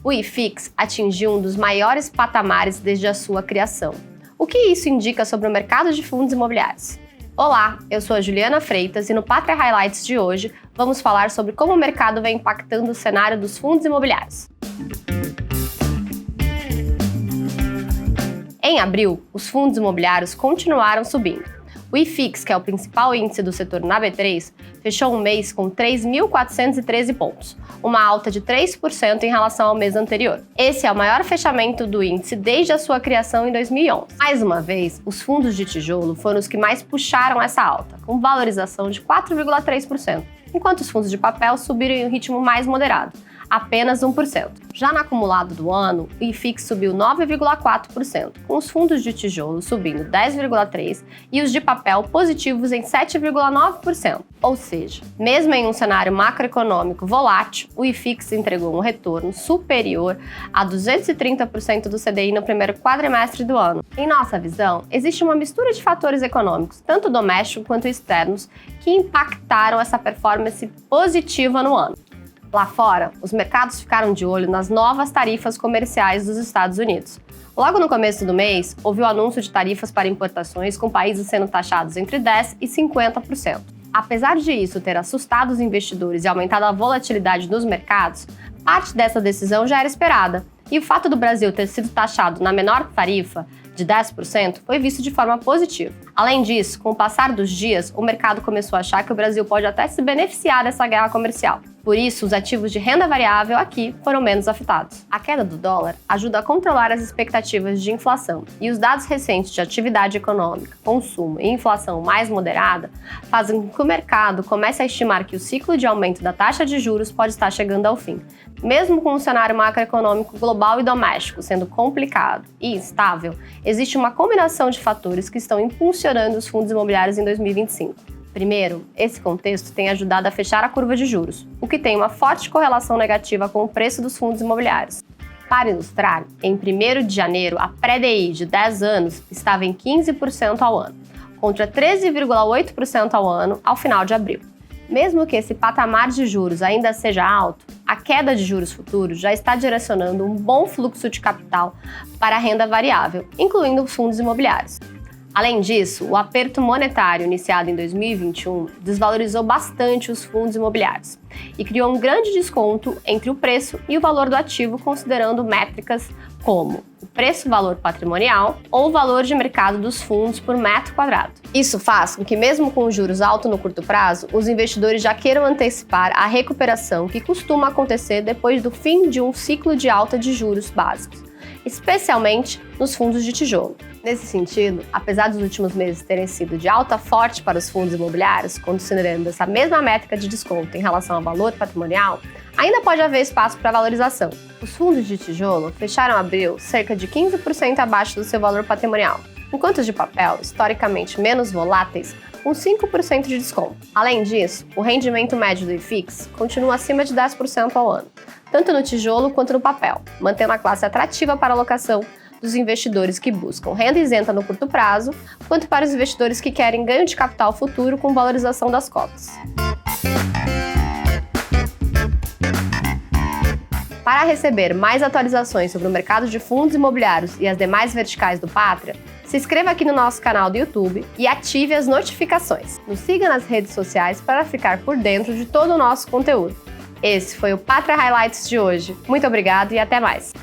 O IFIX atingiu um dos maiores patamares desde a sua criação. O que isso indica sobre o mercado de fundos imobiliários? Olá, eu sou a Juliana Freitas e no Pátria Highlights de hoje vamos falar sobre como o mercado vem impactando o cenário dos fundos imobiliários. Em abril, os fundos imobiliários continuaram subindo. O IFIX, que é o principal índice do setor na B3, fechou um mês com 3.413 pontos, uma alta de 3% em relação ao mês anterior. Esse é o maior fechamento do índice desde a sua criação em 2011. Mais uma vez, os fundos de tijolo foram os que mais puxaram essa alta, com valorização de 4,3%, enquanto os fundos de papel subiram em um ritmo mais moderado, apenas 1%. Já no acumulado do ano, o IFIX subiu 9,4%, com os fundos de tijolo subindo 10,3% e os de papel positivos em 7,9%. Ou seja, mesmo em um cenário macroeconômico volátil, o IFIX entregou um retorno superior a 230% do CDI no primeiro quadrimestre do ano. Em nossa visão, existe uma mistura de fatores econômicos, tanto domésticos quanto externos, que impactaram essa performance positiva no ano. Lá fora, os mercados ficaram de olho nas novas tarifas comerciais dos Estados Unidos. Logo no começo do mês, houve o anúncio de tarifas para importações com países sendo taxados entre 10% e 50%. Apesar de isso ter assustado os investidores e aumentado a volatilidade dos mercados, parte dessa decisão já era esperada, e o fato do Brasil ter sido taxado na menor tarifa, de 10%, foi visto de forma positiva. Além disso, com o passar dos dias, o mercado começou a achar que o Brasil pode até se beneficiar dessa guerra comercial. Por isso, os ativos de renda variável aqui foram menos afetados. A queda do dólar ajuda a controlar as expectativas de inflação, e os dados recentes de atividade econômica, consumo e inflação mais moderada fazem com que o mercado comece a estimar que o ciclo de aumento da taxa de juros pode estar chegando ao fim. Mesmo com o cenário macroeconômico global e doméstico sendo complicado e instável, existe uma combinação de fatores que estão impulsionando os fundos imobiliários em 2025. Primeiro, esse contexto tem ajudado a fechar a curva de juros, o que tem uma forte correlação negativa com o preço dos fundos imobiliários. Para ilustrar, em 1º de janeiro, a pré-DI de 10 anos estava em 15% ao ano, contra 13,8% ao ano ao final de abril. Mesmo que esse patamar de juros ainda seja alto, a queda de juros futuros já está direcionando um bom fluxo de capital para a renda variável, incluindo os fundos imobiliários. Além disso, o aperto monetário iniciado em 2021 desvalorizou bastante os fundos imobiliários e criou um grande desconto entre o preço e o valor do ativo, considerando métricas como o preço-valor patrimonial ou o valor de mercado dos fundos por metro quadrado. Isso faz com que, mesmo com os juros altos no curto prazo, os investidores já queiram antecipar a recuperação que costuma acontecer depois do fim de um ciclo de alta de juros básicos, especialmente nos fundos de tijolo. Nesse sentido, apesar dos últimos meses terem sido de alta forte para os fundos imobiliários, considerando essa mesma métrica de desconto em relação ao valor patrimonial, ainda pode haver espaço para valorização. Os fundos de tijolo fecharam abril cerca de 15% abaixo do seu valor patrimonial, enquanto os de papel, historicamente menos voláteis, com 5% de desconto. Além disso, o rendimento médio do IFIX continua acima de 10% ao ano, tanto no tijolo quanto no papel, mantendo a classe atrativa para a alocação dos investidores que buscam renda isenta no curto prazo, quanto para os investidores que querem ganho de capital futuro com valorização das cotas. Para receber mais atualizações sobre o mercado de fundos imobiliários e as demais verticais do Pátria, se inscreva aqui no nosso canal do YouTube e ative as notificações. Nos siga nas redes sociais para ficar por dentro de todo o nosso conteúdo. Esse foi o Pátria Highlights de hoje. Muito obrigado e até mais!